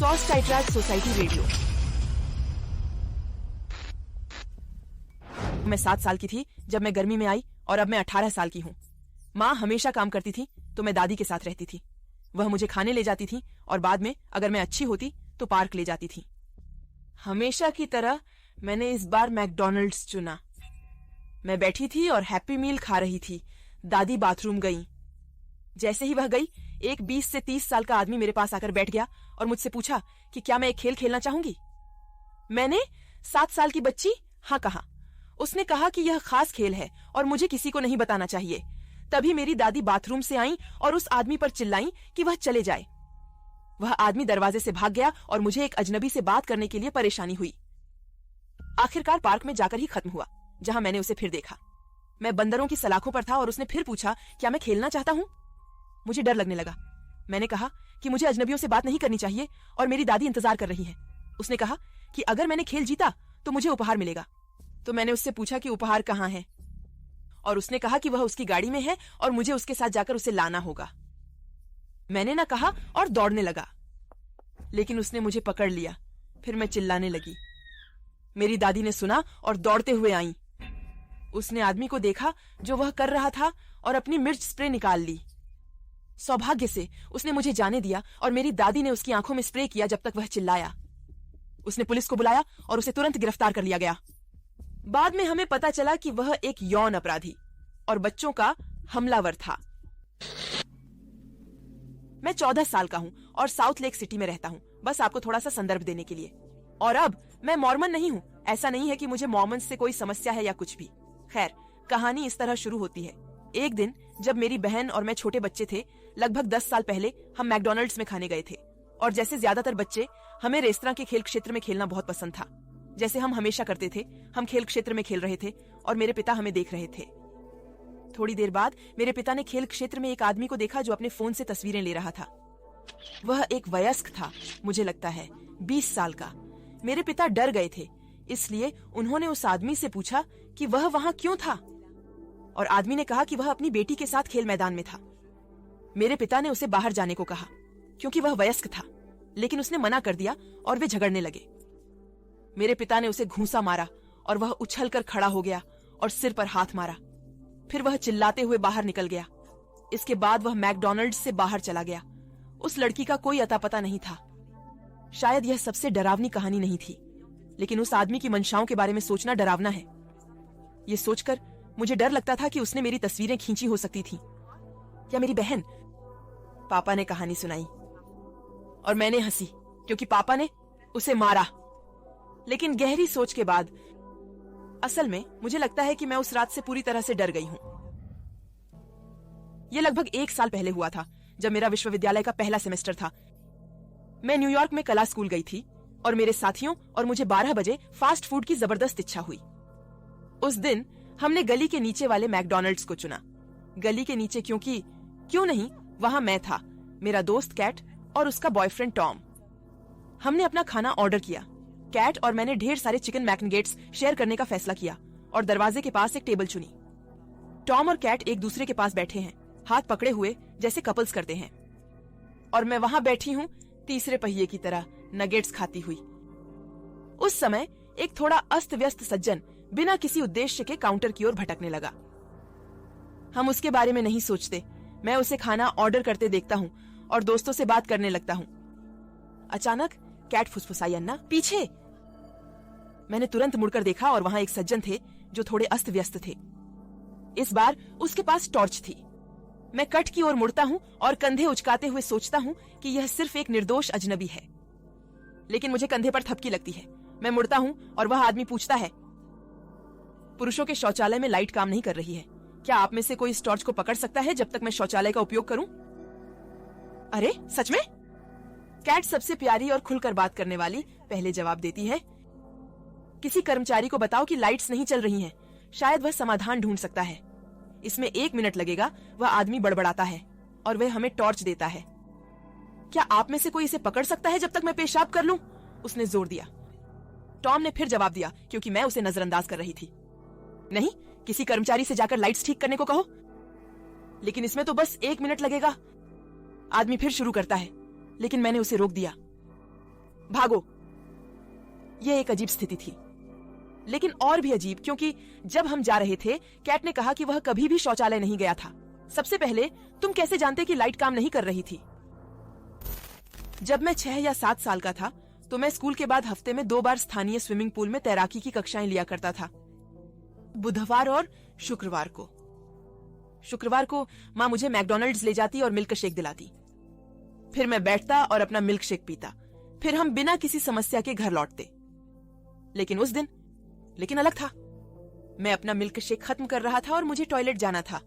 First टाइट्राज society radio. मैं 7 साल की थी जब मैं गर्मी में आई और अब मैं 18 साल की हूँ। माँ हमेशा काम करती थी तो मैं दादी के साथ रहती थी। वह मुझे खाने ले जाती थी और बाद में अगर मैं अच्छी होती तो पार्क ले जाती थी। हमेशा की तरह मैंने इस बार मैकडॉनल्ड्स चुना। मैं बैठी थी और हैप्पी मील खा रही थी। दादी बाथरूम गई। जैसे ही वह गई, एक 20 से 30 साल का आदमी मेरे पास आकर बैठ गया और मुझसे पूछा कि क्या मैं एक खेल खेलना चाहूंगी। मैंने 7 साल की बच्ची हाँ कहा। उसने कहा कि यह खास खेल है और मुझे किसी को नहीं बताना चाहिए। तभी मेरी दादी बाथरूम से आई और उस आदमी पर चिल्लाई कि वह चले जाए। वह आदमी दरवाजे से भाग गया और मुझे एक अजनबी से बात करने के लिए परेशानी हुई। आखिरकार पार्क में जाकर ही खत्म हुआ, जहां मैंने उसे फिर देखा। मैं बंदरों की सलाखों पर था और उसने फिर पूछा क्या मैं खेलना चाहता हूं। मुझे डर लगने लगा। मैंने कहा कि मुझे अजनबियों से बात नहीं करनी चाहिए और मेरी दादी इंतजार कर रही है। उसने कहा कि अगर मैंने खेल जीता तो मुझे उपहार मिलेगा। तो मैंने उससे पूछा कि उपहार कहाँ है, और उसने कहा कि वह उसकी गाड़ी में है और मुझे उसके साथ जाकर उसे लाना होगा। मैंने ना कहा और दौड़ने लगा, लेकिन उसने मुझे पकड़ लिया। फिर मैं चिल्लाने लगी। मेरी दादी ने सुना और दौड़ते हुए आई। उसने आदमी को देखा जो वह कर रहा था और अपनी मिर्च स्प्रे निकाल ली। सौभाग्य से उसने मुझे जाने दिया और मेरी दादी ने उसकी आंखों में स्प्रे किया जब तक वह चिल्लाया। उसने पुलिस को बुलाया और उसे तुरंत गिरफ्तार कर लिया गया। बाद में हमें पता चला कि वह एक यौन अपराधी और बच्चों का हमलावर था। मैं 14 साल का हूं और साउथ लेक सिटी में रहता हूं, बस आपको थोड़ा सा संदर्भ देने के लिए। और अब मैं मॉर्मन नहीं हूं। ऐसा नहीं है कि मुझे मॉर्मन से कोई समस्या है या कुछ भी। खैर, कहानी इस तरह शुरू होती है। एक दिन जब मेरी बहन और मैं छोटे बच्चे थे, लगभग 10 साल पहले, हम मैकडॉनल्ड्स में खाने गए थे। और जैसे ज्यादातर बच्चे, हमें रेस्तरां के खेल क्षेत्र में खेलना बहुत पसंद था। जैसे हम हमेशा करते थे, हम खेल क्षेत्र में खेल रहे थे और मेरे पिता हमें देख रहे थे। थोड़ी देर बाद मेरे पिता ने खेल क्षेत्र में एक आदमी को देखा जो अपने फोन से तस्वीरें ले रहा था। वह एक वयस्क था, मुझे लगता है 20 साल का। मेरे पिता डर गए थे, इसलिए उन्होंने उस आदमी से पूछा कि वह वहां क्यों था, और आदमी ने कहा कि वह अपनी बेटी के साथ खेल मैदान में था। मेरे पिता ने उसे बाहर जाने को कहा क्योंकि वह वयस्क था, लेकिन उसने मना कर दिया और वे झगड़ने लगे। मेरे पिता ने उसे घूंसा मारा और वह उछलकर खड़ा हो गया और सिर पर हाथ मारा। फिर वह चिल्लाते हुए बाहर निकल गया। इसके बाद वह मैकडॉनल्ड्स से बाहर चला गया। उस लड़की का कोई अता पता नहीं था। शायद यह सबसे डरावनी कहानी नहीं थी, लेकिन उस आदमी की मंशाओं के बारे में सोचना डरावना है। यह सोचकर मुझे डर लगता था कि उसने मेरी तस्वीरें खींची हो सकती थी, या मेरी बहन। पापा ने कहानी सुनाई और मैंने हंसी क्योंकि पापा ने उसे मारा। लेकिन गहरी सोच के बाद असल में मुझे लगता है कि मैं उस रात से पूरी तरह से डर गई हूं। यह लगभग 1 साल पहले हुआ था, जब मेरा विश्वविद्यालय का पहला सेमेस्टर था। मैं न्यूयॉर्क में कला स्कूल गई थी और मेरे साथियों और मुझे 12 बजे फास्ट फूड की जबरदस्त इच्छा हुई। उस दिन हमने गली के नीचे वाले मैकडॉनल्ड्स को चुना। गली के नीचे क्योंकि क्यों नहीं, वहां मैं था, मेरा दोस्त कैट और उसका बॉयफ्रेंड टॉम। हमने अपना खाना ऑर्डर किया। कैट और मैंने ढेर सारे चिकन मैकनगेट्स शेयर करने का फैसला किया और दरवाजे के पास एक टेबल चुनी। टॉम और कैट एक दूसरे के पास बैठे हैं, हाथ पकड़े हुए जैसे कपल्स करते हैं, और मैं वहां बैठी हूं तीसरे पहिए की तरह नगेट्स खाती हुई। उस समय एक थोड़ा अस्त व्यस्त सज्जन बिना किसी उद्देश्य के काउंटर की ओर भटकने लगा। हम उसके बारे में नहीं सोचते। मैं उसे खाना ऑर्डर करते देखता हूं और दोस्तों से बात करने लगता हूं। अचानक कैट फुसफुसाई, अन्ना पीछे। मैंने तुरंत मुड़कर देखा और वहां एक सज्जन थे जो थोड़े अस्त व्यस्त थे। इस बार उसके पास टॉर्च थी। मैं कट की ओर मुड़ता हूं और कंधे उचकाते हुए सोचता हूं कि यह सिर्फ एक निर्दोष अजनबी है, लेकिन मुझे कंधे पर थपकी लगती है। मैं मुड़ता हूं और वह आदमी पूछता है, पुरुषों के शौचालय में लाइट काम नहीं कर रही है, क्या आप में से कोई इस टॉर्च को पकड़ सकता है जब तक मैं शौचालय का उपयोग करूं? अरे सच में? कैट सबसे प्यारी और खुलकर बात करने वाली पहले जवाब देती है, किसी कर्मचारी को बताओ कि लाइट्स नहीं चल रही हैं, शायद वह समाधान ढूंढ सकता है। इसमें 1 मिनट लगेगा। वह आदमी बड़बड़ाता है और वह हमें टॉर्च देता है। क्या आप में से कोई इसे पकड़ सकता है जब तक मैं पेशाब कर लूं? उसने जोर दिया। टॉम ने फिर जवाब दिया क्योंकि मैं उसे नजरअंदाज कर रही थी, नहीं, किसी कर्मचारी से जाकर लाइट्स ठीक करने को कहो। लेकिन इसमें तो बस 1 मिनट लगेगा। आदमी फिर शुरू करता है, लेकिन मैंने उसे रोक दिया। भागो। यह एक अजीब स्थिति थी, लेकिन और भी अजीब क्योंकि जब हम जा रहे थे कैट ने कहा कि वह कभी भी शौचालय नहीं गया था। सबसे पहले, तुम कैसे जानते कि लाइट काम नहीं कर रही थी? जब मैं 6 या 7 साल का था तो मैं स्कूल के बाद हफ्ते में 2 बार स्थानीय स्विमिंग पूल में तैराकी की कक्षाएं लिया करता था, बुधवार और शुक्रवार को। शुक्रवार को माँ मुझे मैकडॉनल्ड्स ले जाती और मिल्क शेक दिलाती। फिर मैं बैठता और अपना मिल्क शेक पीता। फिर हम बिना किसी समस्या के घर लौटते। लेकिन उस दिन अलग था। मैं अपना मिल्क शेक खत्म कर रहा था और मुझे टॉयलेट जाना था,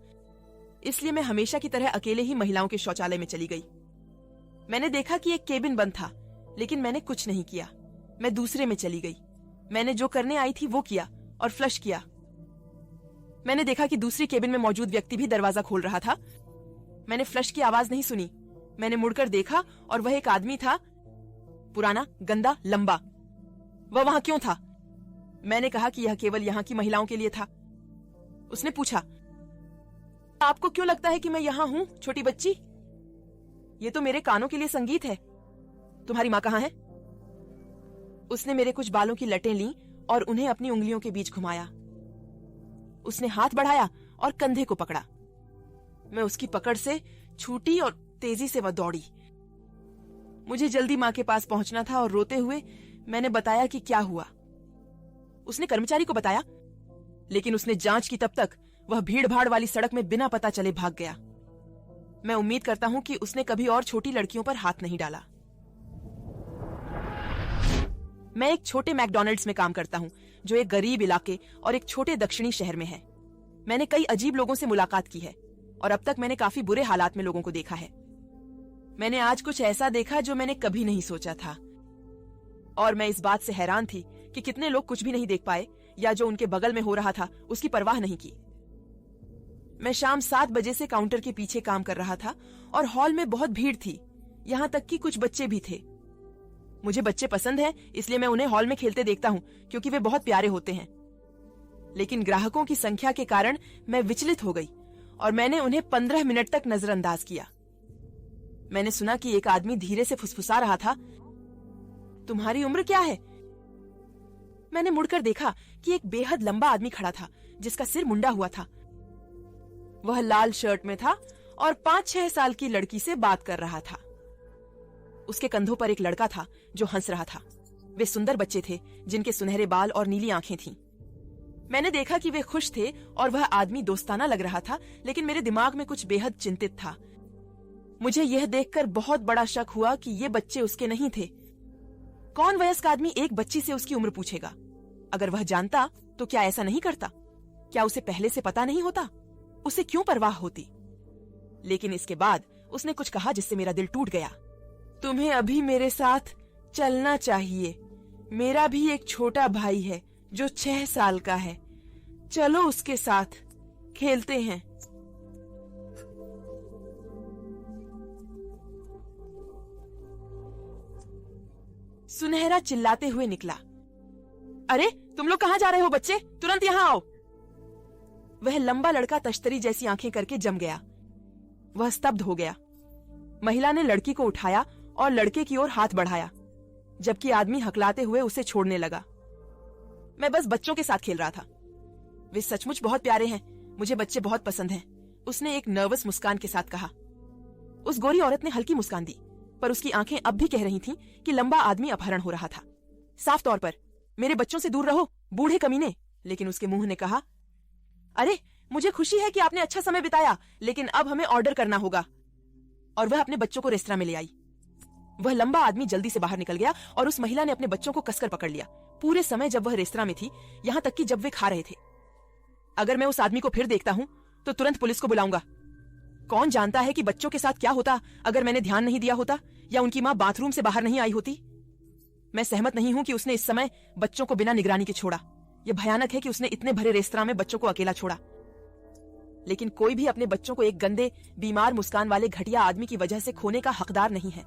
इसलिए मैं हमेशा की तरह अकेले ही महिलाओं के शौचालय में चली गई। मैंने देखा कि एक केबिन बंद था, लेकिन मैंने कुछ नहीं किया। मैं दूसरे में चली गई। मैंने जो करने आई थी वो किया और फ्लश किया। मैंने देखा कि दूसरी केबिन में मौजूद व्यक्ति भी दरवाजा खोल रहा था। मैंने फ्लश की आवाज नहीं सुनी। मैंने मुड़कर देखा और वह एक आदमी था, पुराना, गंदा, लंबा। वह वहां क्यों था? मैंने कहा कि यह केवल यहाँ की महिलाओं के लिए था। उसने पूछा, आपको क्यों लगता है कि मैं यहाँ हूँ, छोटी बच्ची? ये तो मेरे कानों के लिए संगीत है। तुम्हारी माँ कहाँ है? उसने मेरे कुछ बालों की लटें लीं और उन्हें अपनी उंगलियों के बीच घुमाया। उसने हाथ बढ़ाया और कंधे को पकड़ा। मैं उसकी पकड़ से छूटी और तेजी से वह दौड़ी। मुझे जल्दी माँ के पास पहुंचना था और रोते हुए मैंने बताया कि क्या हुआ। उसने कर्मचारी को बताया, लेकिन उसने जांच की तब तक वह भीड़-भाड़ वाली सड़क में बिना पता चले भाग गया। मैं उम्मीद करता हूं कि उसने कभी और छोटी लड़कियों पर हाथ नहीं डाला। मैं एक छोटे मैकडॉनल्ड्स में काम करता हूं, जो एक गरीब इलाके और एक छोटे दक्षिणी शहर में है। मैंने कई अजीब लोगों से मुलाकात की है और अब तक मैंने काफी बुरे हालात में लोगों को देखा है। मैंने आज कुछ ऐसा देखा जो मैंने कभी नहीं सोचा था, और मैं इस बात से हैरान थी कि कितने लोग कुछ भी नहीं देख पाए या जो उनके बगल में हो रहा था उसकी परवाह नहीं की। मैं शाम 7 बजे से काउंटर के पीछे काम कर रहा था और हॉल में बहुत भीड़ थी, यहाँ तक कि कुछ बच्चे भी थे। मुझे बच्चे पसंद हैं, इसलिए मैं उन्हें हॉल में खेलते देखता हूँ क्योंकि वे बहुत प्यारे होते हैं। लेकिन ग्राहकों की संख्या के कारण मैं विचलित हो गई और मैंने उन्हें 15 मिनट तक नजरअंदाज किया। मैंने सुना कि एक आदमी धीरे से फुसफुसा रहा था, तुम्हारी उम्र क्या है? मैंने मुड़कर देखा कि एक बेहद लंबा आदमी खड़ा था जिसका सिर मुंडा हुआ था। वह लाल शर्ट में था और 5-6 साल की लड़की से बात कर रहा था। उसके कंधों पर एक लड़का था जो हंस रहा था। वे सुंदर बच्चे थे जिनके सुनहरे बाल और नीली आंखें थीं। मैंने देखा कि वे खुश थे और वह आदमी दोस्ताना लग रहा था, लेकिन मेरे दिमाग में कुछ बेहद चिंतित था। मुझे यह देखकर बहुत बड़ा शक हुआ कि ये बच्चे उसके नहीं थे। कौन वयस्क आदमी एक बच्ची से उसकी उम्र पूछेगा? अगर वह जानता तो क्या ऐसा नहीं करता? क्या उसे पहले से पता नहीं होता? उसे क्यों परवाह होती? लेकिन इसके बाद उसने कुछ कहा जिससे मेरा दिल टूट गया। तुम्हें अभी मेरे साथ चलना चाहिए। मेरा भी एक छोटा भाई है जो 6 साल का है। चलो उसके साथ खेलते हैं। सुनहरा चिल्लाते हुए निकला, अरे तुम लोग कहां जा रहे हो बच्चे? तुरंत यहां आओ। वह लंबा लड़का तश्तरी जैसी आंखें करके जम गया। वह स्तब्ध हो गया। महिला ने लड़की को उठाया और लड़के की ओर हाथ बढ़ाया, जबकि आदमी हकलाते हुए उसे छोड़ने लगा। मैं बस बच्चों के साथ खेल रहा था। वे सचमुच बहुत प्यारे हैं। मुझे बच्चे बहुत पसंद हैं, उसने एक नर्वस मुस्कान के साथ कहा। उस गोरी औरत ने हल्की मुस्कान दी, पर उसकी आंखें अब भी कह रही थीं कि लंबा आदमी अपहरण हो रहा था। साफ तौर पर, मेरे बच्चों से दूर रहो, बूढ़े कमीने। लेकिन उसके मुंह ने कहा, अरे मुझे खुशी है कि आपने अच्छा समय बिताया, लेकिन अब हमें ऑर्डर करना होगा। और वह अपने बच्चों को रेस्तरां में ले आई। वह लंबा आदमी जल्दी से बाहर निकल गया और उस महिला ने अपने बच्चों को कसकर पकड़ लिया, पूरे समय जब वह रेस्तरां में थी, यहां तक कि जब वे खा रहे थे। अगर मैं उस आदमी को फिर देखता हूं तो तुरंत पुलिस को बुलाऊंगा। कौन जानता है कि बच्चों के साथ क्या होता अगर मैंने ध्यान नहीं दिया होता या उनकी मां बाथरूम से बाहर नहीं आई होती। मैं सहमत नहीं हूं कि उसने इस समय बच्चों को बिना निगरानी के छोड़ा। यह भयानक है कि उसने इतने भरे रेस्तरां में बच्चों को अकेला छोड़ा। लेकिन कोई भी अपने बच्चों को एक गंदे, बीमार मुस्कान वाले घटिया आदमी की वजह से खोने का हकदार नहीं है।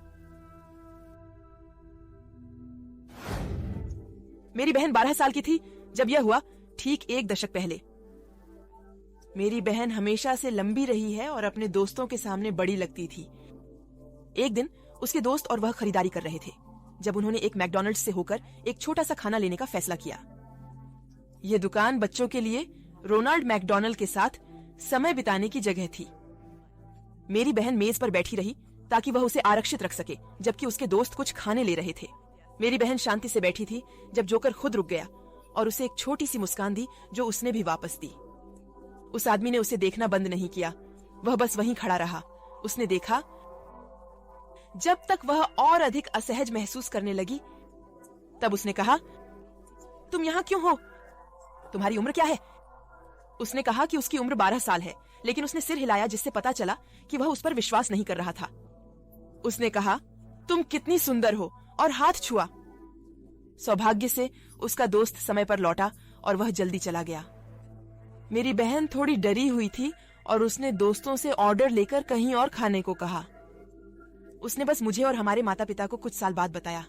मेरी बहन 12 साल की थी जब यह हुआ, ठीक 1 दशक पहले। मेरी बहन हमेशा से लंबी रही है और अपने दोस्तों के सामने बड़ी लगती थी। एक दिन उसके दोस्त और वह खरीदारी कर रहे थे। जब उन्होंने एक मैकडॉनल्ड्स से होकर एक छोटा सा खाना लेने का फैसला किया। यह दुकान बच्चों के लिए रोनाल्ड मैकडॉनल्ड के साथ समय बिताने की जगह थी। मेरी बहन मेज पर बैठी रही ताकि वह उसे आरक्षित रख सके, जबकि उसके दोस्त कुछ खाने ले रहे थे। मेरी बहन शांति से बैठी थी जब जोकर खुद रुक गया और उसे एक छोटी सी मुस्कान दी जो उसने भी वापस दी। उस आदमी ने उसे देखना बंद नहीं किया, वह बस वहीं खड़ा रहा। उसने देखा जब तक वह और अधिक असहज महसूस करने लगी। तब उसने कहा, तुम यहाँ क्यों हो? तुम्हारी उम्र क्या है? उसने कहा कि उसकी उम्र 12 साल है, लेकिन उसने सिर हिलाया जिससे पता चला कि वह उस पर विश्वास नहीं कर रहा था। उसने कहा, तुम कितनी सुंदर हो, और हाथ छुआ। सौभाग्य से उसका दोस्त समय पर लौटा और वह जल्दी चला गया। मेरी बहन थोड़ी डरी हुई थी और उसने दोस्तों से ऑर्डर लेकर कहीं और खाने को कहा। उसने बस मुझे और हमारे माता पिता को कुछ साल बाद बताया।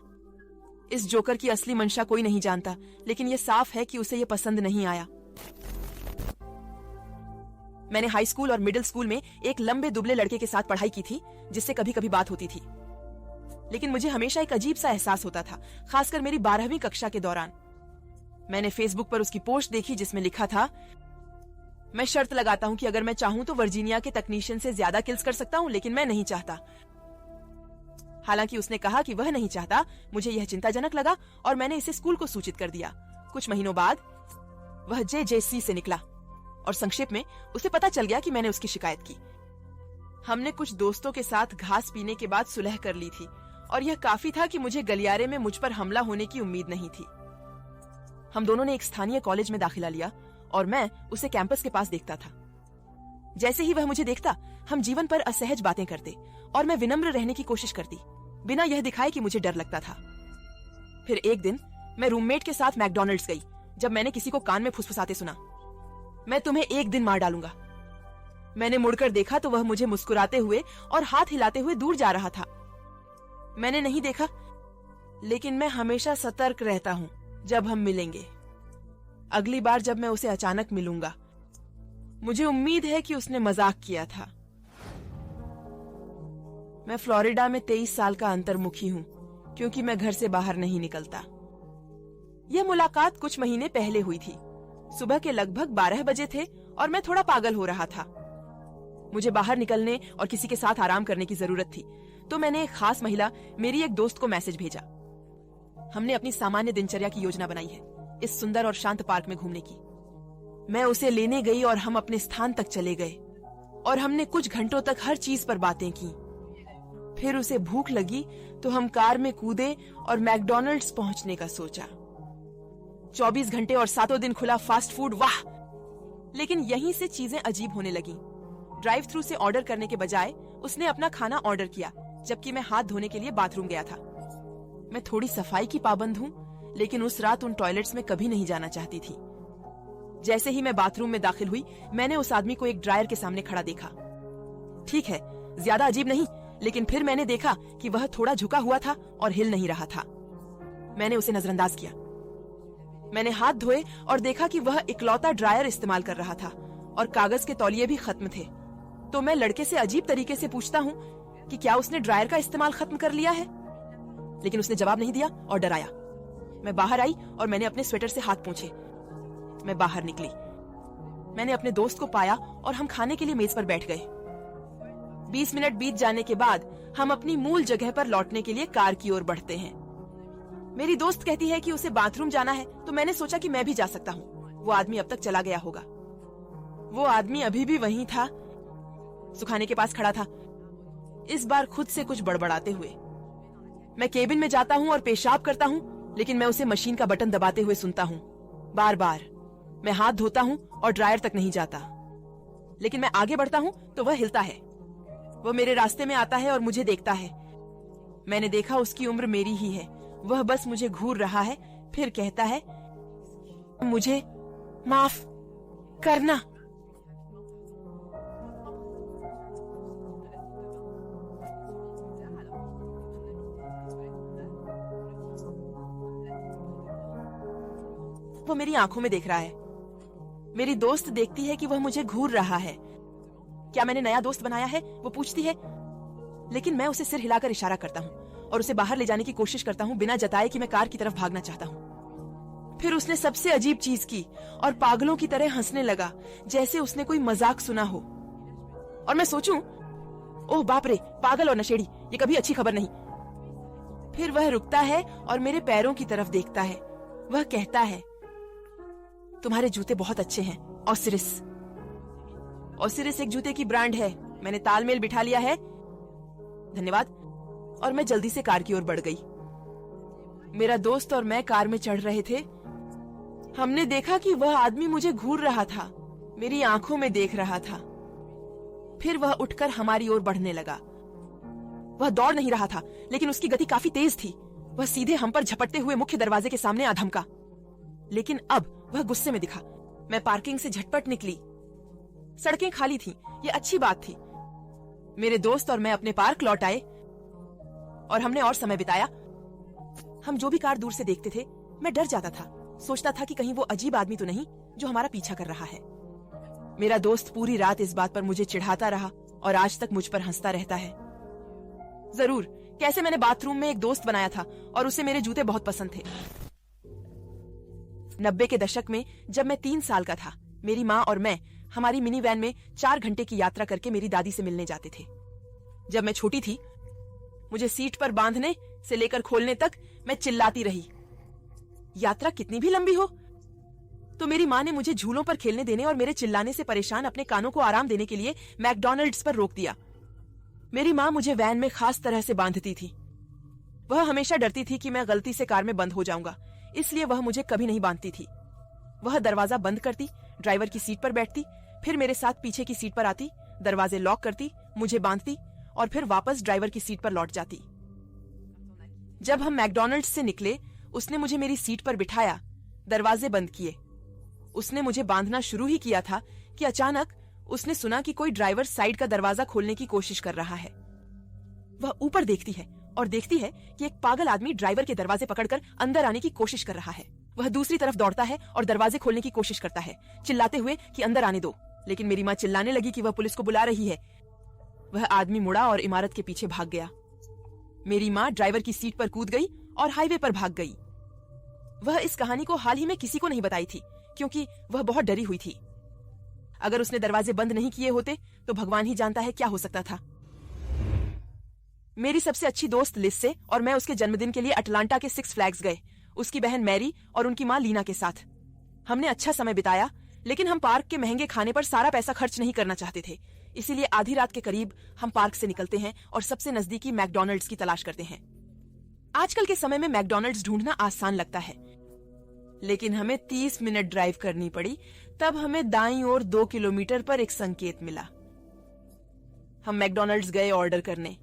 इस जोकर की असली मंशा कोई नहीं जानता, लेकिन यह साफ है कि उसे यह पसंद नहीं आया। मैंने हाई स्कूल और मिडिल स्कूल में एक लंबे दुबले लड़के के साथ पढ़ाई की थी जिससे कभी कभी बात होती थी, लेकिन मुझे हमेशा एक अजीब सा एहसास होता था, खासकर मेरी 12वीं कक्षा के दौरान। मैंने फेसबुक पर उसकी पोस्ट देखी जिसमें लिखा था, मैं शर्त लगाता हूं कि अगर मैं चाहूं तो वर्जीनिया के तकनीशियन से ज्यादा किल्स कर सकता हूं, लेकिन मैं नहीं चाहता। हालांकि उसने कहा कि वह नहीं चाहता। मुझे यह चिंताजनक लगा और मैंने इसे स्कूल को सूचित कर दिया। कुछ महीनों बाद वह JJC से निकला और संक्षेप में उसे पता चल गया कि मैंने उसकी शिकायत की। हमने कुछ दोस्तों के साथ घास पीने के बाद सुलह कर ली थी और यह काफी था कि मुझे गलियारे में मुझ पर हमला होने की उम्मीद नहीं थी। हम दोनों ने एक स्थानीय कॉलेज में दाखिला लिया और मैं उसे कैंपस के पास देखता था। जैसे ही वह मुझे देखता, हम जीवन पर असहज बातें करते और मैं विनम्र रहने की कोशिश करती, बिना यह दिखाए कि मुझे डर लगता था। फिर एक दिन मैं रूममेट के साथ मैकडॉनल्ड्स गई जब मैंने किसी को कान में फुसफुसाते सुना, मैं तुम्हें एक दिन मार डालूंगा। मैंने मुड़कर देखा तो वह मुझे मुस्कुराते हुए और हाथ हिलाते हुए दूर जा रहा था। मैंने नहीं देखा, लेकिन मैं हमेशा सतर्क रहता हूं जब हम मिलेंगे। अगली बार जब मैं उसे अचानक मिलूंगा, मुझे उम्मीद है कि उसने मजाक किया था। मैं फ्लोरिडा में 23 साल का अंतर्मुखी हूं क्योंकि मैं घर से बाहर नहीं निकलता। यह मुलाकात कुछ महीने पहले हुई थी। सुबह के लगभग 12 बजे थे और मैं थोड़ा पागल हो रहा था। मुझे बाहर निकलने और किसी के साथ आराम करने की जरूरत थी, तो मैंने एक खास महिला, मेरी एक दोस्त को मैसेज भेजा। हमने अपनी सामान्य दिनचर्या की योजना बनाई है, इस सुंदर और शांत पार्क में घूमने की। मैं उसे लेने गई और हम अपने स्थान तक चले गए और हमने कुछ घंटों तक हर चीज पर बातें की। फिर उसे भूख लगी तो हम कार में कूदे और मैकडॉनल्ड्स पहुंचने का सोचा। 24 घंटे और 7 दिन खुला फास्ट फूड, वाह! लेकिन यहीं से चीजें अजीब होने लगी। ड्राइव थ्रू से ऑर्डर करने के बजाय उसने अपना खाना ऑर्डर किया, जबकि मैं हाथ धोने के लिए बाथरूम गया था। मैं थोड़ी सफाई की पाबंद हूँ, लेकिन उस रात उन टॉयलेट्स में कभी नहीं जाना चाहती थी। जैसे ही मैं बाथरूम में दाखिल हुई, मैंने उस आदमी को एक ड्रायर के सामने खड़ा देखा। ठीक है, ज्यादा अजीब नहीं, लेकिन फिर मैंने देखा कि वह थोड़ा झुका हुआ था और हिल नहीं रहा था। मैंने उसे नजरअंदाज किया। मैंने हाथ धोए और देखा कि वह इकलौता ड्रायर इस्तेमाल कर रहा था और कागज के तौलिए भी खत्म थे। तो मैं लड़के से अजीब तरीके से पूछता हूँ कि क्या उसने ड्रायर का इस्तेमाल खत्म कर लिया है, लेकिन उसने जवाब नहीं दिया और डराया। मैं बाहर आई और मैंने अपने स्वेटर से हाथ पोंछे। मैं बाहर निकली। मैंने अपने दोस्त को पाया और हम खाने के लिए मेज पर बैठ गए। 20 मिनट बीत जाने के बाद हम अपनी मूल जगह पर लौटने के लिए कार की ओर बढ़ते हैं। मेरी दोस्त कहती है कि उसे बाथरूम जाना है, तो मैंने सोचा कि मैं भी जा सकता हूँ। वो आदमी अब तक चला गया होगा। वो आदमी अभी भी वहीं था, सुखाने के पास खड़ा था, इस बार खुद से कुछ बड़बड़ाते हुए। मैं केबिन में जाता हूँ और पेशाब करता हूँ, लेकिन मैं उसे मशीन का बटन दबाते हुए सुनता हूँ। बार बार मैं हाथ धोता हूँ और ड्रायर तक नहीं जाता, लेकिन मैं आगे बढ़ता हूँ तो वह हिलता है। वह मेरे रास्ते में आता है और मुझे देखता है। मैंने देखा उसकी उम्र मेरी ही है। वह बस मुझे घूर रहा है, फिर कहता है, मुझे माफ करना। वो मेरी आंखों में देख रहा है। मेरी दोस्त देखती है कि वह मुझे घूर रहा है। क्या मैंने नया दोस्त बनाया है, वो पूछती है, लेकिन मैं उसे सिर हिलाकर इशारा करता हूँ और उसे बाहर ले जाने की कोशिश करता हूँ बिना जताए कि मैं कार की तरफ भागना चाहता हूँ। फिर उसने सबसे अजीब चीज की और पागलों की तरह हंसने लगा, जैसे उसने कोई मजाक सुना हो। और मैं सोचूं, ओह बाप रे, पागल और नशेड़ी, ये कभी अच्छी खबर नहीं। फिर वह रुकता है और मेरे पैरों की तरफ देखता है। वह कहता है, तुम्हारे जूते बहुत अच्छे हैं, ओसिरिस। ओसिरिस एक जूते की ब्रांड है। मैंने तालमेल बिठा लिया है, धन्यवाद। और मैं जल्दी से कार की ओर बढ़ गई। मेरा दोस्त और मैं कार में चढ़ रहे थे। हमने देखा कि वह आदमी मुझे घूर रहा था, मेरी आंखों में देख रहा था। फिर वह उठकर हमारी ओर बढ़ने लगा। वह दौड़ नहीं रहा था, लेकिन उसकी गति काफी तेज थी। वह सीधे हम पर झपटते हुए मुख्य दरवाजे के सामने आ धमका। लेकिन अब वह गुस्से में दिखा। मैं पार्किंग से झटपट निकली। सड़कें खाली थीं, ये अच्छी बात थी। मेरे दोस्त और मैं अपने पार्क लौट आए और हमने और समय बिताया। हम जो भी कार दूर से देखते थे, मैं डर जाता था। सोचता था कि कहीं वो अजीब आदमी तो नहीं जो हमारा पीछा कर रहा है। मेरा दोस्त पूरी रात इस बात पर मुझे चिढ़ाता रहा और आज तक मुझ पर हंसता रहता है। जरूर, कैसे मैंने बाथरूम में एक दोस्त बनाया था और उसे मेरे जूते बहुत पसंद थे। 90 के दशक में जब मैं 3 साल का था, मेरी माँ और मैं हमारी मिनी वैन में 4 घंटे की यात्रा करके मेरी दादी से मिलने जाते थे। जब मैं छोटी थी, मुझे सीट पर बांधने से लेकर खोलने तक मैं चिल्लाती रही। यात्रा कितनी भी लंबी हो तो मेरी माँ ने मुझे झूलों पर खेलने देने और मेरे चिल्लाने से परेशान अपने कानों को आराम देने के लिए मैकडॉनल्ड्स पर रोक दिया। मेरी माँ मुझे वैन में खास तरह से बांधती थी। वह हमेशा डरती थी कि मैं गलती से कार में बंद हो जाऊंगा, इसलिए वह मुझे कभी नहीं बांधती थी। वह दरवाजा बंद करती, ड्राइवर की सीट पर बैठती, फिर मेरे साथ पीछे की सीट पर आती, दरवाजे लॉक करती, मुझे बांधती और फिर वापस ड्राइवर की सीट पर लौट जाती। जब हम मैकडॉनल्ड्स से निकले, उसने मुझे मेरी सीट पर बिठाया, दरवाजे बंद किए। उसने मुझे बांधना शुरू ही किया था कि अचानक उसने सुना कि कोई ड्राइवर साइड का दरवाजा खोलने की कोशिश कर रहा है। वह ऊपर देखती है और देखती है कि एक पागल आदमी ड्राइवर के दरवाजे पकड़कर अंदर आने की कोशिश कर रहा है। वह दूसरी तरफ दौड़ता है और दरवाजे खोलने की कोशिश करता है, चिल्लाते हुए कि अंदर आने दो। लेकिन मेरी माँ चिल्लाने लगी कि वह पुलिस को बुला रही है। वह आदमी मुड़ा और इमारत के पीछे भाग गया। मेरी माँ ड्राइवर की सीट पर कूद गई और हाईवे पर भाग गई। वह इस कहानी को हाल ही में किसी को नहीं बताई थी, क्योंकि वह बहुत डरी हुई थी। अगर उसने दरवाजे बंद नहीं किए होते तो भगवान ही जानता है क्या हो सकता था। मेरी सबसे अच्छी दोस्त लिस्से और मैं उसके जन्मदिन के लिए अटलांटा के 6 फ्लैग्स गए, उसकी बहन मैरी और उनकी माँ लीना के साथ। हमने अच्छा समय बिताया, लेकिन हम पार्क के महंगे खाने पर सारा पैसा खर्च नहीं करना चाहते थे। इसीलिए आधी रात के करीब हम पार्क से निकलते हैं और सबसे नजदीकी मैकडॉनल्ड्स की तलाश करते हैं। आजकल के समय में मैकडॉनल्ड्स ढूंढना आसान लगता है, लेकिन हमें 30 मिनट ड्राइव करनी पड़ी। तब हमें दाईं ओर 2 किलोमीटर पर एक संकेत मिला। हम मैकडॉनल्ड्स गए ऑर्डर करने।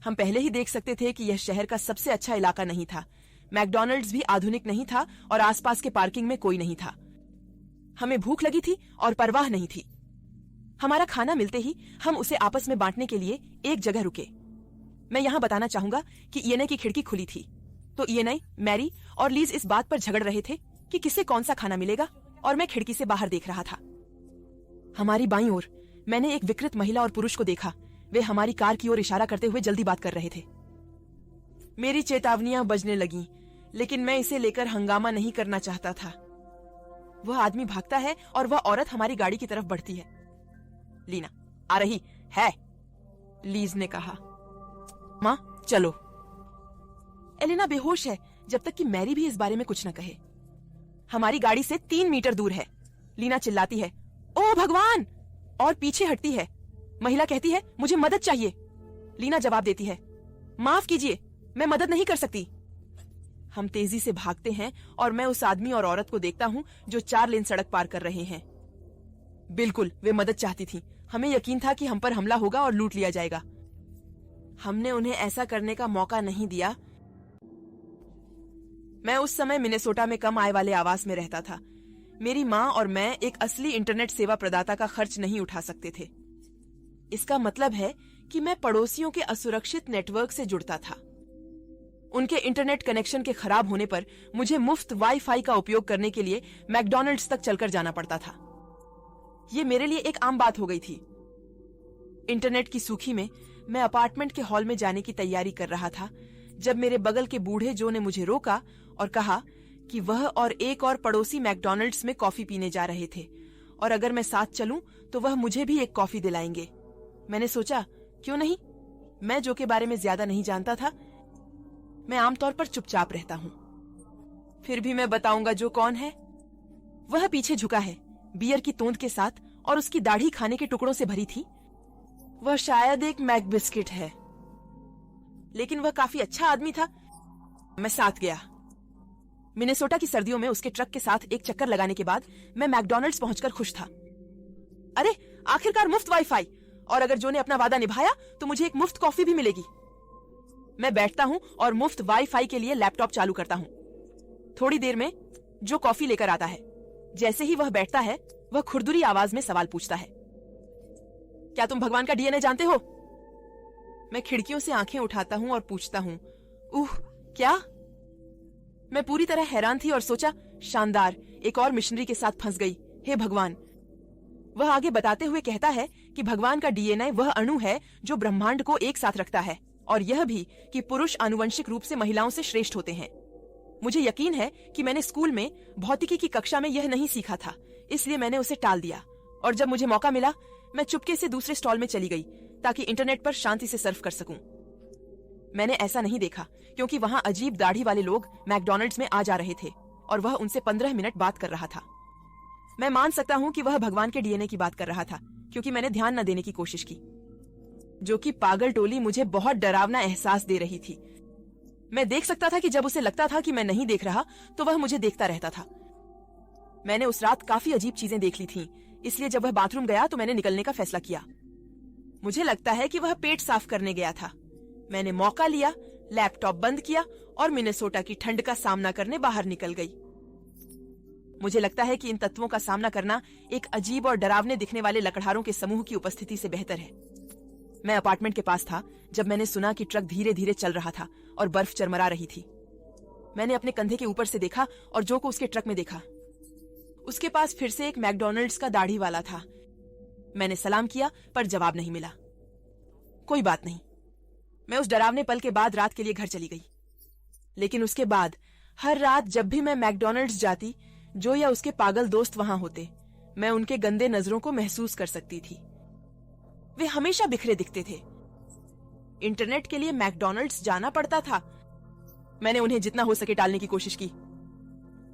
हम पहले ही देख सकते थे कि यह शहर का सबसे अच्छा इलाका नहीं था। मैकडॉनल्ड्स भी आधुनिक नहीं था और आसपास के पार्किंग में कोई नहीं था। हमें भूख लगी थी और परवाह नहीं थी। हमारा खाना मिलते ही हम उसे आपस में बांटने के लिए एक जगह रुके। मैं यहां बताना चाहूंगा कि ईएनए की खिड़की खुली थी, तो ईएनए, मैरी और लीज इस बात पर झगड़ रहे थे कि किसे कौन सा खाना मिलेगा, और मैं खिड़की से बाहर देख रहा था। हमारी बाईं ओर मैंने एक विकृत महिला और पुरुष को देखा। वे हमारी कार की ओर इशारा करते हुए जल्दी बात कर रहे थे। मेरी चेतावनियां बजने लगीं, लेकिन मैं इसे लेकर हंगामा नहीं करना चाहता था। वह आदमी भागता है और वह औरत हमारी गाड़ी की तरफ बढ़ती है। लीना, आ रही है, लीज ने कहा। माँ, चलो। एलिना बेहोश है जब तक कि मैरी भी इस बारे में कुछ न कहे। हमारी गाड़ी से 3 मीटर दूर है। लीना चिल्लाती है, ओ भगवान, और पीछे हटती है। महिला कहती है, मुझे मदद चाहिए। लीना जवाब देती है, माफ कीजिए, मैं मदद नहीं कर सकती। हम तेजी से भागते हैं और मैं उस आदमी और औरत को देखता हूं जो 4 लेन सड़क पार कर रहे हैं। बिल्कुल, वे मदद चाहती थीं। हमें यकीन था कि हम पर हमला होगा और लूट लिया जाएगा। हमने उन्हें ऐसा करने का मौका नहीं दिया। मैं उस समय मिनेसोटा में कम आय वाले आवास में रहता था। मेरी माँ और मैं एक असली इंटरनेट सेवा प्रदाता का खर्च नहीं उठा सकते थे। इसका मतलब है कि मैं पड़ोसियों के असुरक्षित नेटवर्क से जुड़ता था। उनके इंटरनेट कनेक्शन के खराब होने पर मुझे मुफ्त वाईफाई का उपयोग करने के लिए मैकडॉनल्ड्स तक चलकर जाना पड़ता था। यह मेरे लिए एक आम बात हो गई थी। इंटरनेट की सूखी में मैं अपार्टमेंट के हॉल में जाने की तैयारी कर रहा था जब मेरे बगल के बूढ़े जो ने मुझे रोका और कहा कि वह और एक और पड़ोसी मैकडॉनल्ड्स में कॉफी पीने जा रहे थे और अगर मैं साथ चलूं तो वह मुझे भी एक कॉफी दिलाएंगे। मैंने सोचा क्यों नहीं, मैं जो के बारे में ज्यादा नहीं जानता था, मैं आमतौर पर चुपचाप रहता हूं। फिर भी मैं बताऊंगा जो कौन है। वह पीछे झुका है, बियर की तोंद के साथ, और उसकी दाढ़ी खाने के टुकड़ों से भरी थी। वह शायद एक मैक बिस्किट है, लेकिन वह काफी अच्छा आदमी था। मैं साथ गया। मिनेसोटा की सर्दियों में उसके ट्रक के साथ एक चक्कर लगाने के बाद मैं मैकडॉनल्ड्स पहुंचकर खुश था। अरे आखिरकार मुफ्त वाईफाई, और अगर जो ने अपना वादा निभाया तो मुझे एक मुफ्त कॉफी भी मिलेगी। मैं बैठता हूं और मुफ्त वाईफाई के लिए लैपटॉप चालू करता हूं। थोड़ी देर में जो कॉफी लेकर आता है, जैसे ही वह बैठता है वह खुरदुरी आवाज में सवाल पूछता है, क्या तुम भगवान का डीएनए जानते हो? मैं खिड़कियों से आंखें उठाता हूं और पूछता हूं, क्या? मैं पूरी तरह हैरान थी और सोचा, शानदार, एक और मिशनरी के साथ फंस गई। हे भगवान। वह आगे बताते हुए कहता है कि भगवान का डीएनए वह अणु है जो ब्रह्मांड को एक साथ रखता है, और यह भी कि पुरुष आनुवंशिक रूप से महिलाओं से श्रेष्ठ होते हैं। मुझे यकीन है कि मैंने स्कूल में भौतिकी की कक्षा में यह नहीं सीखा था, इसलिए मैंने उसे टाल दिया, और जब मुझे मौका मिला मैं चुपके से दूसरे स्टॉल में चली गई ताकि इंटरनेट पर शांति से सर्फ कर सकूं। मैंने ऐसा नहीं देखा क्योंकि वहां अजीब दाढ़ी वाले लोग मैकडॉनल्ड्स में आ जा रहे थे और वह उनसे 15 मिनट बात कर रहा था। मैं मान सकता हूं कि वह भगवान के डीएनए की बात कर रहा था क्योंकि मैंने ध्यान न देने की कोशिश की, जो कि पागल टोली मुझे बहुत डरावना एहसास दे रही थी। मैं देख सकता था कि जब उसे लगता था कि मैं नहीं देख रहा तो वह मुझे देखता रहता था। मैंने उस रात काफी अजीब चीजें देख ली थीं, इसलिए जब वह बाथरूम गया तो मैंने निकलने का फैसला किया। मुझे लगता है कि वह पेट साफ करने गया था। मैंने मौका लिया, लैपटॉप बंद किया और मिनेसोटा की ठंड का सामना करने बाहर निकल गई। मुझे लगता है कि इन तत्वों का सामना करना एक अजीब और डरावने दिखने वाले लकड़हारों के समूह की उपस्थिति से बेहतर है। मैं अपार्टमेंट के पास था जब मैंने सुना कि ट्रक धीरे धीरे चल रहा था और बर्फ चरमरा रही थी। मैंने अपने कंधे के ऊपर से देखा और जो को उसके ट्रक में देखा। उसके पास फिर से एक मैकडॉनल्ड्स का दाढ़ी वाला था। मैंने सलाम किया पर जवाब नहीं मिला। कोई बात नहीं, मैं उस डरावने पल के बाद रात के लिए घर चली गई। लेकिन उसके बाद हर रात जब भी मैं मैकडॉनल्ड्स जाती, जो या उसके पागल दोस्त वहां होते, मैं उनके गंदे नजरों को महसूस कर सकती थी। वे हमेशा बिखरे दिखते थे। इंटरनेट के लिए मैकडॉनल्ड्स जाना पड़ता था। मैंने उन्हें जितना हो सके टालने की कोशिश की,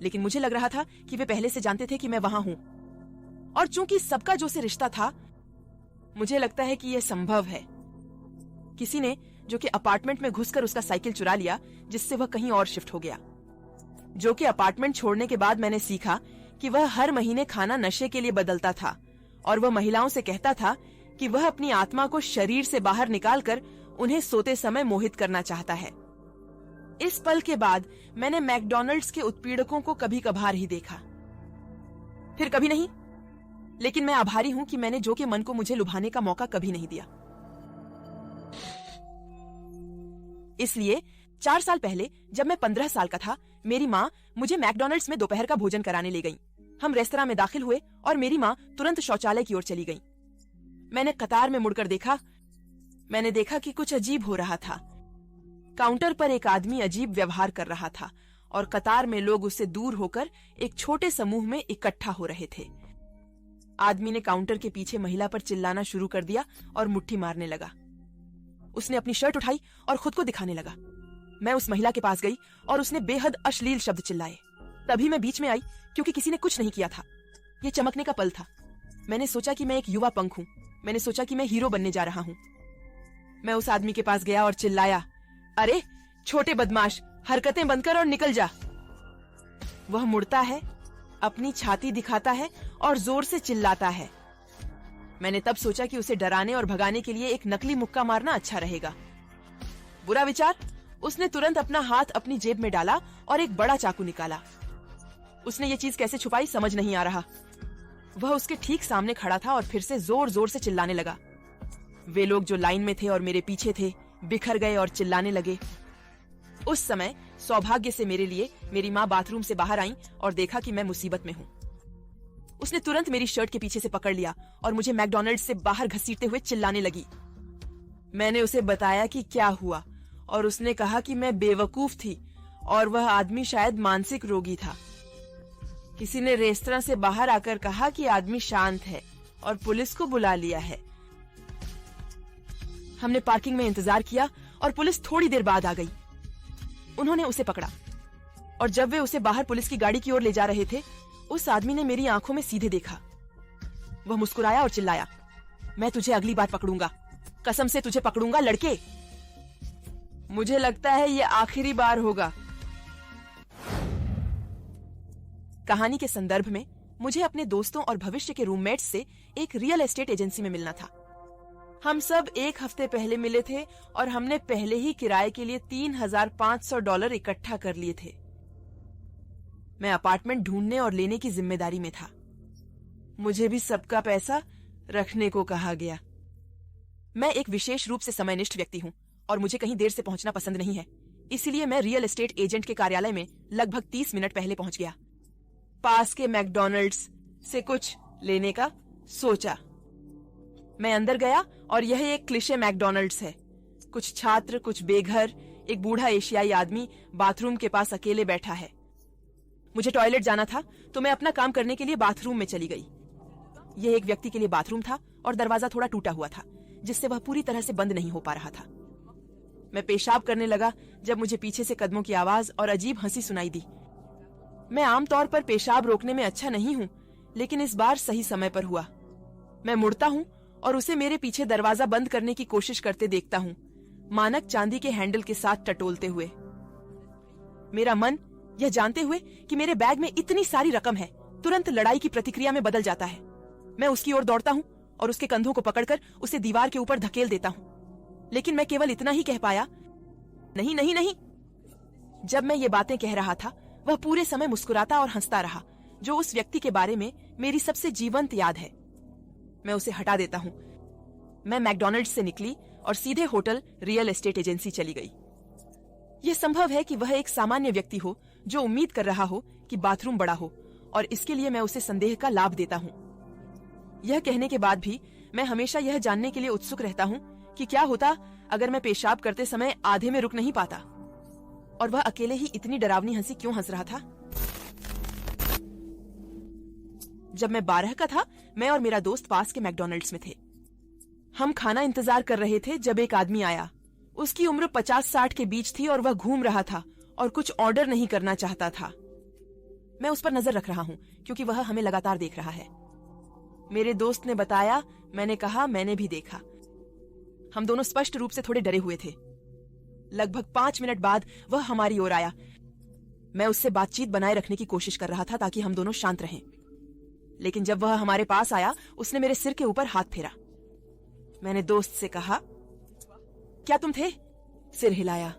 लेकिन मुझे लग रहा था कि वे पहले से जानते थे कि मैं वहां हूं, और चूंकि सबका जो से रिश्ता था, मुझे लगता है कि यह संभव है। किसी ने जो कि अपार्टमेंट में घुसकर उसका साइकिल चुरा लिया, जिससे वह कहीं और शिफ्ट हो गया। जो कि अपार्टमेंट छोड़ने के बाद मैंने सीखा कि वह हर महीने खाना नशे के लिए बदलता था, और वह महिलाओं से कहता था कि वह अपनी आत्मा को शरीर से बाहर निकालकर उन्हें सोते समय मोहित करना चाहता है। इस पल के बाद मैंने मैकडॉनल्ड्स के उत्पीड़कों को कभी कभार ही देखा, फिर कभी नहीं। लेकिन मैं आभारी हूं कि मैंने जो के मन को मुझे लुभाने का मौका कभी नहीं दिया। इसलिए 4 साल पहले जब मैं 15 साल का था, मेरी माँ मुझे मैकडॉनल्ड्स में दोपहर का भोजन कराने ले गई। हम रेस्तरां में दाखिल हुए और मेरी माँ तुरंत शौचालय की ओर चली गई। मैंने कतार में मुड़कर देखा। मैंने देखा कि कुछ अजीब हो रहा था। काउंटर पर एक आदमी अजीब व्यवहार कर रहा था और कतार में लोग उससे दूर होकर एक छोटे समूह में इकट्ठा हो रहे थे। आदमी ने काउंटर के पीछे महिला पर चिल्लाना शुरू कर दिया और मुट्ठी मारने लगा। उसने अपनी शर्ट उठाई और खुद को दिखाने लगा। मैं उस महिला के पास गई और उसने बेहद अश्लील शब्द चिल्लाए। तभी मैं बीच में आई क्योंकि किसी ने कुछ नहीं किया था। यह चमकने का पल था। मैंने सोचा कि मैं एक युवा पंख हूं। मैंने सोचा कि मैं हीरो बनने जा रहा हूं। मैं उस आदमी के पास गया और चिल्लाया, अरे छोटे बदमाश, हरकतें बंद कर और निकल जा। वह मुड़ता है, अपनी छाती दिखाता है और जोर से चिल्लाता है। मैंने तब सोचा कि उसे डराने और भगाने के लिए एक नकली मुक्का मारना अच्छा रहेगा। बुरा विचार। उसने तुरंत अपना हाथ अपनी जेब में डाला और एक बड़ा चाकू निकाला। उसने ये चीज कैसे छुपाई समझ नहीं आ रहा। वह उसके ठीक सामने खड़ा था और फिर से जोर जोर से चिल्लाने लगा। वे लोग जो लाइन में थे और मेरे पीछे थे बिखर गए और चिल्लाने लगे। उस समय सौभाग्य से मेरे लिए मेरी माँ बाथरूम से बाहर आई और देखा कि मैं मुसीबत में हूँ। उसने तुरंत मेरी शर्ट के पीछे से पकड़ लिया और मुझे मैकडॉनल्ड्स से बाहर घसीटते हुए चिल्लाने लगी। मैंने उसे बताया कि क्या हुआ और उसने कहा कि मैं बेवकूफ थी और वह आदमी शायद मानसिक रोगी था। किसी ने रेस्तरां से बाहर आकर कहा कि आदमी शांत है और पुलिस को बुला लिया है। हमने पार्किंग में इंतजार किया और पुलिस थोड़ी देर बाद आ गई। उन्होंने उसे पकड़ा और जब वे उसे बाहर पुलिस की गाड़ी की ओर ले जा रहे थे, उस आदमी ने मेरी आंखों में सीधे देखा। वह मुस्कुराया और चिल्लाया, मैं तुझे अगली बार पकड़ूंगा, कसम से तुझे पकड़ूंगा लड़के। मुझे लगता है यह आखिरी बार होगा। कहानी के संदर्भ में मुझे अपने दोस्तों और भविष्य के रूममेट्स से एक रियल एस्टेट एजेंसी में मिलना था। हम सब एक हफ्ते पहले मिले थे और हमने पहले ही किराए के लिए $3,500 इकट्ठा कर लिए थे। मैं अपार्टमेंट ढूंढने और लेने की जिम्मेदारी में था। मुझे भी सबका पैसा रखने को कहा गया। मैं एक विशेष रूप से समयनिष्ठ व्यक्ति हूँ और मुझे कहीं देर से पहुंचना पसंद नहीं है। इसलिए मैं रियल एस्टेट एजेंट के कार्यालय में लगभग 30 मिनट पहले पहुंच गया। पास के मैकडॉनल्ड्स से कुछ लेने का सोचा। मैं अंदर गया और यह एक क्लिशे मैकडॉनल्ड्स है। कुछ छात्र, कुछ बेघर, एक बूढ़ा एशियाई आदमी बाथरूम के पास अकेले बैठा है। मुझे टॉयलेट जाना था तो मैं अपना काम करने के लिए बाथरूम में चली गई। यह एक व्यक्ति के लिए बाथरूम था और दरवाजा थोड़ा टूटा हुआ था, जिससे वह पूरी तरह से बंद नहीं हो पा रहा था। मैं पेशाब करने लगा जब मुझे पीछे से कदमों की आवाज और अजीब हंसी सुनाई दी। मैं आमतौर पर पेशाब रोकने में अच्छा नहीं हूँ, लेकिन इस बार सही समय पर हुआ। मैं मुड़ता हूँ और उसे मेरे पीछे दरवाजा बंद करने की कोशिश करते देखता हूँ, मानक चांदी के हैंडल के साथ टटोलते हुए। मेरा मन यह जानते हुए कि मेरे बैग में इतनी सारी रकम है, तुरंत लड़ाई की प्रतिक्रिया में बदल जाता है। मैं उसकी ओर दौड़ता हूँ और उसके कंधों को पकड़कर उसे दीवार के ऊपर धकेल देता हूँ, लेकिन मैं केवल इतना ही कह पाया, नहीं नहीं नहीं। जब मैं ये बातें कह रहा था, वह पूरे समय मुस्कुराता और हंसता रहा, जो उस व्यक्ति के बारे में मेरी सबसे जीवंत याद है। मैं उसे हटा देता हूँ। मैं मैकडॉनल्ड्स से निकली और सीधे होटल रियल एस्टेट एजेंसी चली गई। यह संभव है कि वह एक सामान्य व्यक्ति हो जो उम्मीद कर रहा हो कि बाथरूम बड़ा हो, और इसके लिए मैं उसे संदेह का लाभ देता हूँ। यह कहने के बाद भी मैं हमेशा यह जानने के लिए उत्सुक रहता हूँ कि क्या होता अगर मैं पेशाब करते समय आधे में रुक नहीं पाता, और वह अकेले ही इतनी डरावनी हंसी क्यों हंस रहा था। जब मैं 12 का था, मैं और मेरा दोस्त पास के मैकडॉनल्ड्स में थे। हम खाना इंतजार कर रहे थे जब एक आदमी आया। उसकी उम्र 50-60 के बीच थी और वह घूम रहा था और कुछ ऑर्डर नहीं करना चाहता था। मैं उस पर नजर रख रहा हूँ क्योंकि वह हमें लगातार देख रहा है। मेरे दोस्त ने बताया, मैंने कहा मैंने भी देखा। हम दोनों स्पष्ट रूप से थोड़े डरे हुए थे। लगभग 5 मिनट बाद वह हमारी ओर आया। मैं उससे बातचीत बनाए रखने की कोशिश कर रहा था ताकि हम दोनों शांत रहें, लेकिन जब वह हमारे पास आया, उसने मेरे सिर के ऊपर हाथ फेरा। मैंने दोस्त से कहा, क्या तुम थे? सिर हिलाया।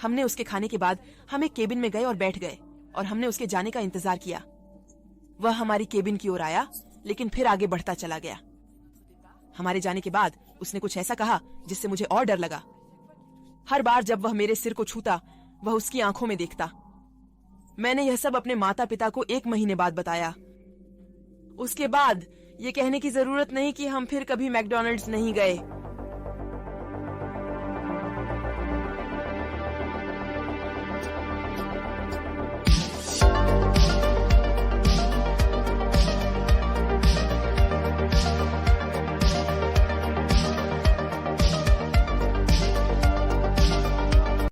हमने उसके खाने के बाद हम एक केबिन में गए और बैठ गए और हमने उसके जाने का इंतजार किया। वह हमारी केबिन की ओर आया, लेकिन फिर आगे बढ़ता चला गया। हमारे जाने के बाद उसने कुछ ऐसा कहा जिससे मुझे और डर लगा। हर बार जब वह मेरे सिर को छूता, वह उसकी आंखों में देखता। मैंने यह सब अपने माता पिता को 1 महीने बाद बताया। उसके बाद ये कहने की जरूरत नहीं कि हम फिर कभी मैकडॉनल्ड्स नहीं गए।